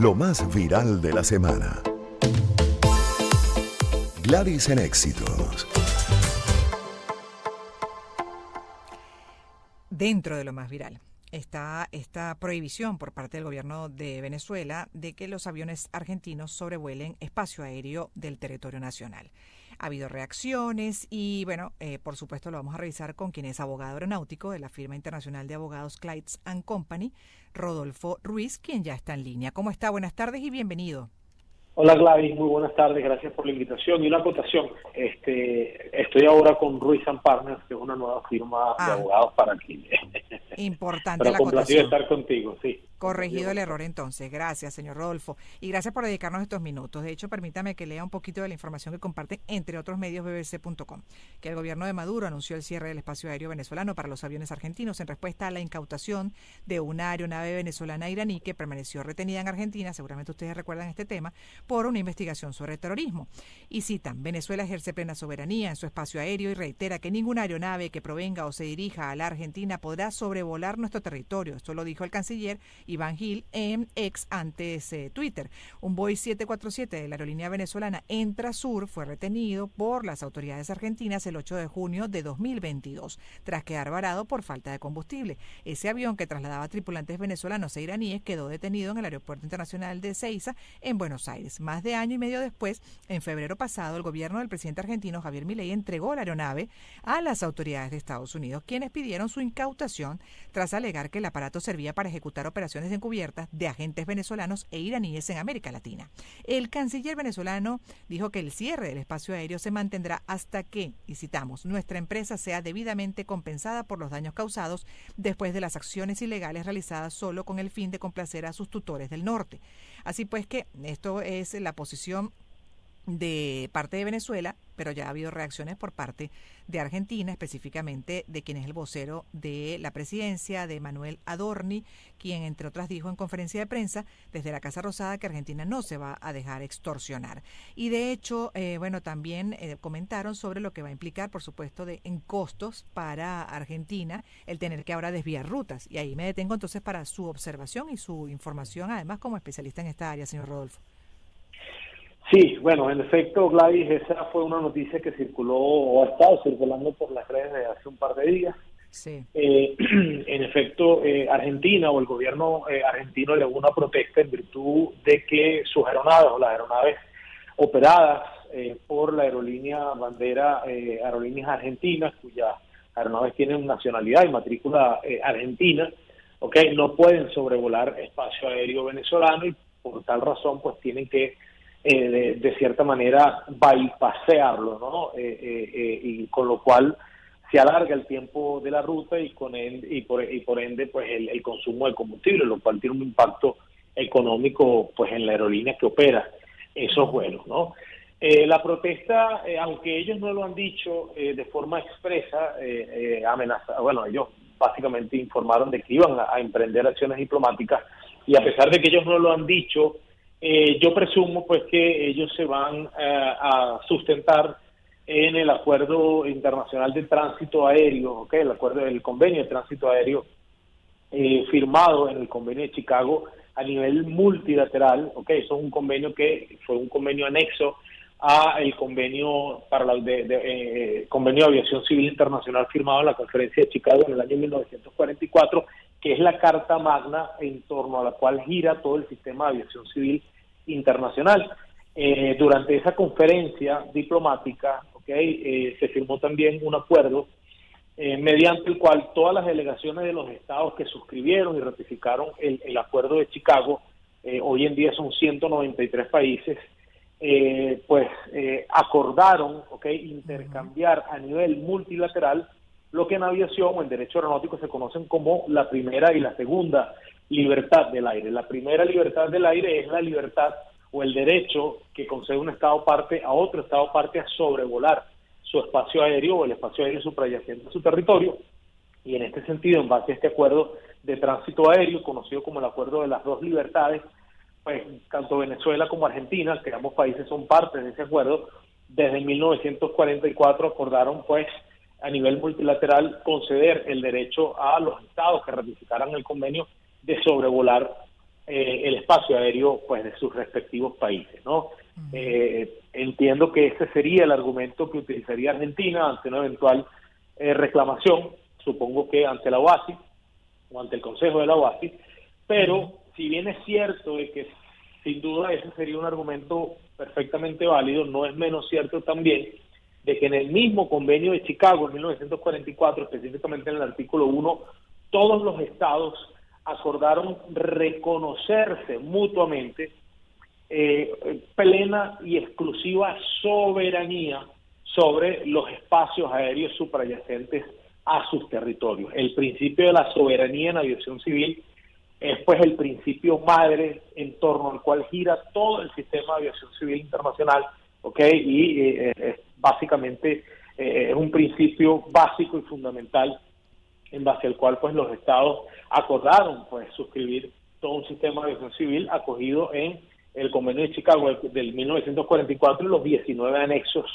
lo más viral de la semana. Gladys en Éxitos. Dentro de lo más viral está esta prohibición por parte del gobierno de Venezuela de que los aviones argentinos sobrevuelen espacio aéreo del territorio nacional. Ha habido reacciones y, bueno, por supuesto lo vamos a revisar con quien es abogado aeronáutico de la firma internacional de abogados Clydes & Company, Rodolfo Ruiz, quien ya está en línea. ¿Cómo está? Buenas tardes y bienvenido. Hola Gladys, muy buenas tardes, gracias por la invitación y una acotación. Estoy ahora con Ruiz & Partners, que es una nueva firma de abogados para aquí. Importante Pero la complacido de acotación. estar contigo, sí. Corregido el error entonces. Gracias, señor Rodolfo. Y gracias por dedicarnos estos minutos. De hecho, permítame que lea un poquito de la información que comparte, entre otros medios, bbc.com, que el gobierno de Maduro anunció el cierre del espacio aéreo venezolano para los aviones argentinos en respuesta a la incautación de una aeronave venezolana iraní que permaneció retenida en Argentina, seguramente ustedes recuerdan este tema, por una investigación sobre terrorismo. Y citan, Venezuela ejerce plena soberanía en su espacio aéreo y reitera que ninguna aeronave que provenga o se dirija a la Argentina podrá sobrevolar nuestro territorio. Esto lo dijo el canciller Iván Gil en ex antes Twitter. Un Boeing 747 de la aerolínea venezolana Entrasur fue retenido por las autoridades argentinas el 8 de junio de 2022, tras quedar varado por falta de combustible. Ese avión que trasladaba tripulantes venezolanos e iraníes quedó detenido en el Aeropuerto Internacional de Ezeiza, en Buenos Aires. Más de año y medio después, en febrero pasado, el gobierno del presidente argentino Javier Milei entregó la aeronave a las autoridades de Estados Unidos, quienes pidieron su incautación tras alegar que el aparato servía para ejecutar operaciones encubiertas de agentes venezolanos e iraníes en América Latina. El canciller venezolano dijo que el cierre del espacio aéreo se mantendrá hasta que, y citamos, nuestra empresa sea debidamente compensada por los daños causados después de las acciones ilegales realizadas solo con el fin de complacer a sus tutores del norte. Así pues que esto es la posición de parte de Venezuela, pero ya ha habido reacciones por parte de Argentina, específicamente de quien es el vocero de la presidencia, de Manuel Adorni, quien entre otras dijo en conferencia de prensa desde la Casa Rosada que Argentina no se va a dejar extorsionar. Y de hecho, también comentaron sobre lo que va a implicar, por supuesto, en costos para Argentina el tener que ahora desviar rutas. Y ahí me detengo entonces para su observación y su información, además como especialista en esta área, señor Rodolfo. Sí, bueno, en efecto, Gladys, esa fue una noticia que circuló o ha estado circulando por las redes desde hace un par de días. Sí. En efecto, Argentina o el gobierno argentino elevó una protesta en virtud de que sus aeronaves o las aeronaves operadas por la aerolínea bandera Aerolíneas Argentinas, cuyas aeronaves tienen nacionalidad y matrícula argentina, no pueden sobrevolar espacio aéreo venezolano y por tal razón pues tienen que de cierta manera bypassearlo, ¿no? Y con lo cual se alarga el tiempo de la ruta y por ende pues el consumo de combustible, lo cual tiene un impacto económico pues en la aerolínea que opera esos vuelos, ¿no? La protesta, aunque ellos no lo han dicho de forma expresa, ellos básicamente informaron de que iban a emprender acciones diplomáticas y a pesar de que ellos no lo han dicho, yo presumo pues que ellos se van a sustentar en el acuerdo internacional de tránsito aéreo, el convenio de tránsito aéreo firmado en el convenio de Chicago a nivel multilateral, eso es un convenio que fue un convenio anexo a el convenio convenio de aviación civil internacional firmado en la conferencia de Chicago en el año 1944, que es la carta magna en torno a la cual gira todo el sistema de aviación civil internacional. Durante esa conferencia diplomática, se firmó también un acuerdo mediante el cual todas las delegaciones de los estados que suscribieron y ratificaron el acuerdo de Chicago, hoy en día son 193 países, acordaron intercambiar a nivel multilateral lo que en aviación o en derecho aeronáutico se conocen como la primera y la segunda libertad del aire. La primera libertad del aire es la libertad o el derecho que concede un estado parte a otro estado parte a sobrevolar su espacio aéreo o el espacio aéreo subyacente a su territorio, y en este sentido, en base a este acuerdo de tránsito aéreo, conocido como el Acuerdo de las Dos Libertades, pues tanto Venezuela como Argentina, que ambos países son partes de ese acuerdo, desde 1944 acordaron pues a nivel multilateral conceder el derecho a los estados que ratificaran el convenio de sobrevolar el espacio aéreo pues de sus respectivos países, ¿no? Entiendo que ese sería el argumento que utilizaría Argentina ante una eventual reclamación, supongo que ante la OASI o ante el Consejo de la OASI, pero si bien es cierto de que sin duda ese sería un argumento perfectamente válido, no es menos cierto también de que en el mismo convenio de Chicago en 1944, específicamente en el artículo 1, todos los estados acordaron reconocerse mutuamente plena y exclusiva soberanía sobre los espacios aéreos subyacentes a sus territorios. El principio de la soberanía en aviación civil es pues el principio madre en torno al cual gira todo el sistema de aviación civil internacional, ¿ok? Y básicamente es un principio básico y fundamental en base al cual pues los estados acordaron pues suscribir todo un sistema de aviación civil acogido en el convenio de Chicago del 1944 y los 19 anexos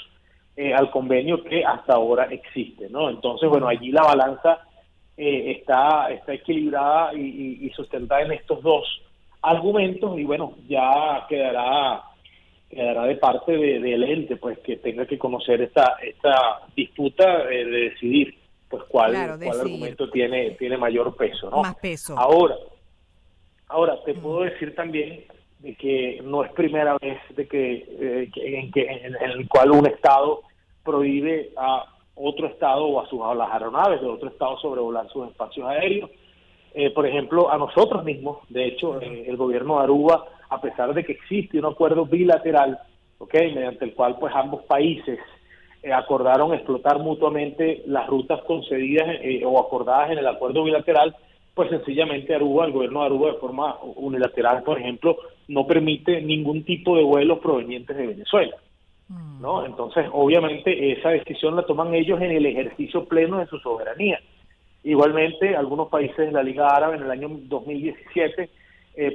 al convenio que hasta ahora existe, ¿no? Entonces, bueno, allí la balanza está equilibrada y sustentada en estos dos argumentos, y bueno, ya quedará de parte del ente pues que tenga que conocer esta disputa de decidir pues cuál argumento tiene mayor peso, ¿no? Más peso. Ahora te puedo decir también de que no es primera vez de en el cual un estado prohíbe a otro estado o a las aeronaves de otro estado sobrevolar sus espacios aéreos. Por ejemplo, a nosotros mismos, de hecho, el gobierno de Aruba, a pesar de que existe un acuerdo bilateral, mediante el cual pues ambos países acordaron explotar mutuamente las rutas concedidas o acordadas en el acuerdo bilateral, pues sencillamente el gobierno de Aruba de forma unilateral, por ejemplo, no permite ningún tipo de vuelos provenientes de Venezuela, ¿no? Entonces, obviamente, esa decisión la toman ellos en el ejercicio pleno de su soberanía. Igualmente, algunos países de la Liga Árabe en el año 2017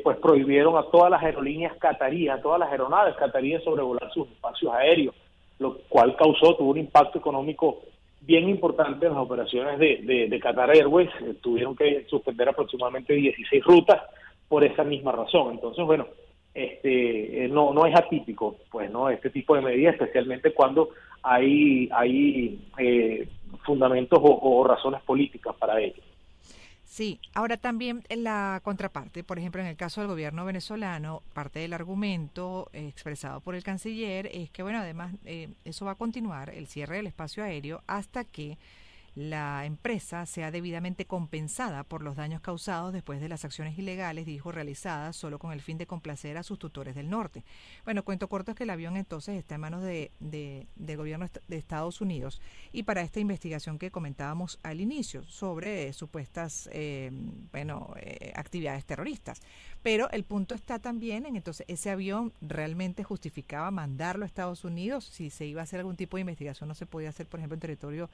pues prohibieron a todas las aerolíneas cataríes, a todas las aeronaves cataríes sobrevolar sus espacios aéreos, lo cual tuvo un impacto económico bien importante en las operaciones de Qatar Airways. Tuvieron que suspender aproximadamente 16 rutas por esa misma razón. Entonces, bueno, no es atípico, pues, ¿no? Este tipo de medidas, especialmente cuando hay fundamentos o razones políticas para ello. Sí, ahora también en la contraparte, por ejemplo, en el caso del gobierno venezolano, parte del argumento expresado por el canciller es que, bueno, además eso va a continuar, el cierre del espacio aéreo, hasta que la empresa sea debidamente compensada por los daños causados después de las acciones ilegales, dijo, realizadas solo con el fin de complacer a sus tutores del norte. Bueno, cuento corto es que el avión entonces está en manos del gobierno de Estados Unidos, y para esta investigación que comentábamos al inicio sobre supuestas actividades terroristas. Pero el punto está también en, entonces, ese avión realmente justificaba mandarlo a Estados Unidos. Si se iba a hacer algún tipo de investigación, no se podía hacer, por ejemplo, en territorio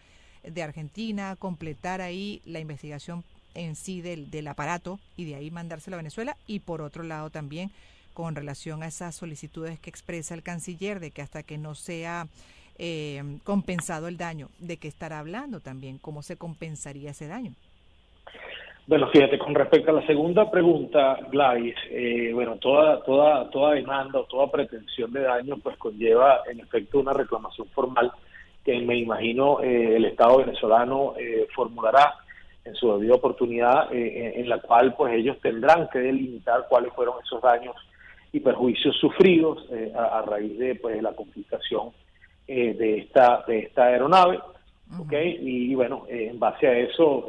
de Argentina, completar ahí la investigación en sí del aparato y de ahí mandárselo a Venezuela. Y por otro lado también con relación a esas solicitudes que expresa el canciller de que hasta que no sea compensado el daño, ¿de qué estará hablando también? ¿Cómo se compensaría ese daño? Bueno, fíjate, con respecto a la segunda pregunta, Gladys, toda demanda o toda pretensión de daño pues conlleva en efecto una reclamación formal que me imagino el Estado venezolano formulará en su debida oportunidad, en la cual pues ellos tendrán que delimitar cuáles fueron esos daños y perjuicios sufridos a raíz de pues la confiscación de esta aeronave. Okay, y bueno, en base a eso,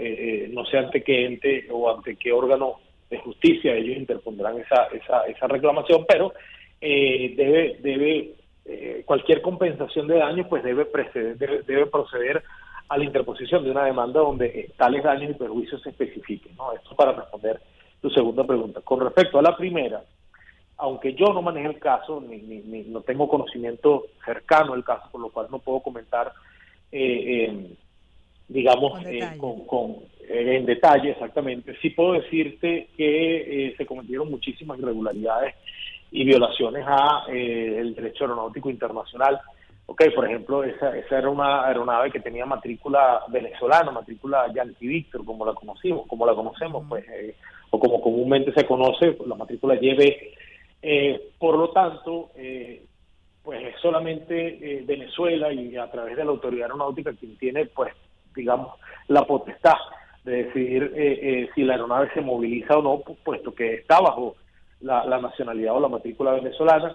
no sé ante qué ente o ante qué órgano de justicia ellos interpondrán esa reclamación, pero cualquier compensación de daños pues debe proceder a la interposición de una demanda donde tales daños y perjuicios se especifiquen, ¿no? Esto para responder tu segunda pregunta. Con respecto a la primera, aunque yo no manejo el caso, ni no tengo conocimiento cercano del caso, por lo cual no puedo comentar digamos en detalle exactamente, sí puedo decirte que se cometieron muchísimas irregularidades y violaciones a el derecho aeronáutico internacional, Ok, por ejemplo, esa era una aeronave que tenía matrícula venezolana, matrícula Yankee Víctor, como la conocemos, pues, o como comúnmente se conoce, la matrícula YB. Por lo tanto, pues es solamente Venezuela y a través de la autoridad aeronáutica quien tiene, pues, digamos, la potestad de decidir si la aeronave se moviliza o no, puesto que está bajo la nacionalidad o la matrícula venezolana.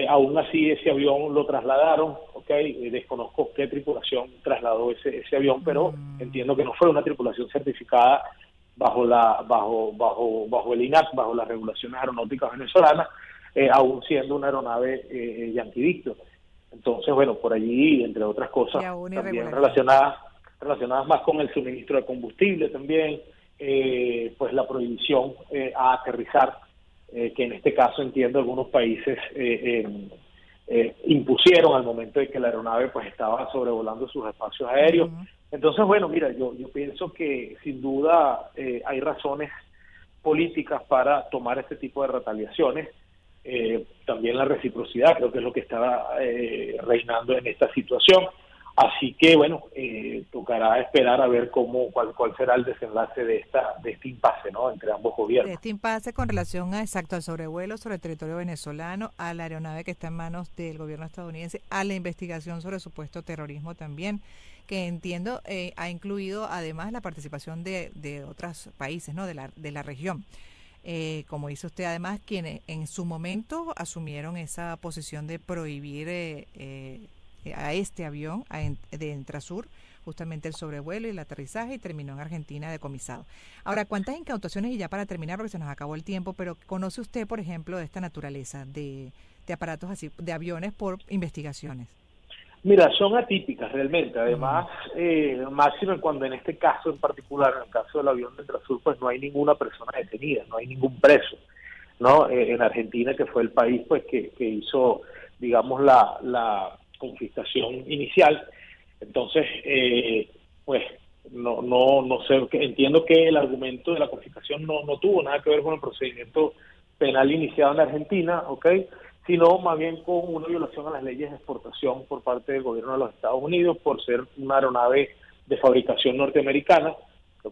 Aún así ese avión lo trasladaron, desconozco qué tripulación trasladó ese avión, pero entiendo que no fue una tripulación certificada bajo el INAC, bajo las regulaciones aeronáuticas venezolanas, aún siendo una aeronave Yankee Víctor. Entonces, bueno, por allí, entre otras cosas, también relacionadas más con el suministro de combustible también, pues la prohibición a aterrizar, que en este caso entiendo algunos países impusieron al momento de que la aeronave pues estaba sobrevolando sus espacios aéreos. Entonces, bueno, mira, yo pienso que sin duda hay razones políticas para tomar este tipo de retaliaciones. También la reciprocidad creo que es lo que está reinando en esta situación. Así que, bueno, tocará esperar a ver cuál será el desenlace de este impasse, ¿no?, entre ambos gobiernos. De este impasse con relación al sobrevuelo sobre el territorio venezolano, a la aeronave que está en manos del gobierno estadounidense, a la investigación sobre supuesto terrorismo también, que entiendo ha incluido además la participación de otros países, ¿no?, de la región. Como dice usted, además, quienes en su momento asumieron esa posición de prohibir a este avión de Entrasur, justamente el sobrevuelo y el aterrizaje, y terminó en Argentina decomisado. Ahora, ¿cuántas incautaciones, y ya para terminar porque se nos acabó el tiempo, pero conoce usted, por ejemplo, de esta naturaleza de aparatos así, de aviones por investigaciones? Mira, son atípicas realmente, además, máximo cuando en este caso en particular, en el caso del avión de Entrasur, pues no hay ninguna persona detenida, no hay ningún preso, ¿no? En Argentina, que fue el país pues que hizo, digamos, la confiscación inicial. Entonces, pues no sé, entiendo que el argumento de la confiscación no tuvo nada que ver con el procedimiento penal iniciado en Argentina, sino más bien con una violación a las leyes de exportación por parte del gobierno de los Estados Unidos por ser una aeronave de fabricación norteamericana,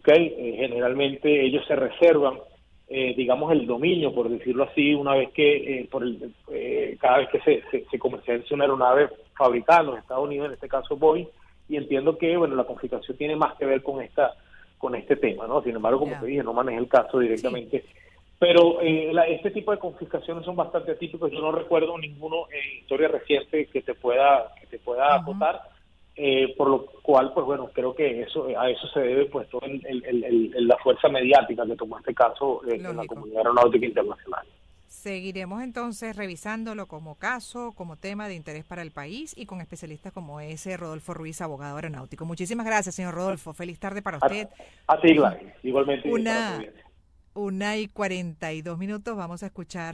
generalmente ellos se reservan digamos el dominio, por decirlo así, una vez que cada vez que se comercializa una aeronave fabricada en los Estados Unidos, en este caso Boeing, y entiendo que bueno, la confiscación tiene más que ver con este tema, ¿no? Sin embargo, como te dije, no manejé el caso directamente. Sí. Pero este tipo de confiscaciones son bastante atípicos. Yo no recuerdo ninguno en historia reciente que te pueda acotar, por lo cual, pues bueno, creo que a eso se debe pues toda la fuerza mediática que tomó este caso en la comunidad aeronáutica internacional. Seguiremos entonces revisándolo como caso, como tema de interés para el país y con especialistas como ese Rodolfo Ruiz, abogado aeronáutico. Muchísimas gracias, señor Rodolfo. Feliz tarde para usted. A ti, Gladys. Igualmente. 1:42 vamos a escuchar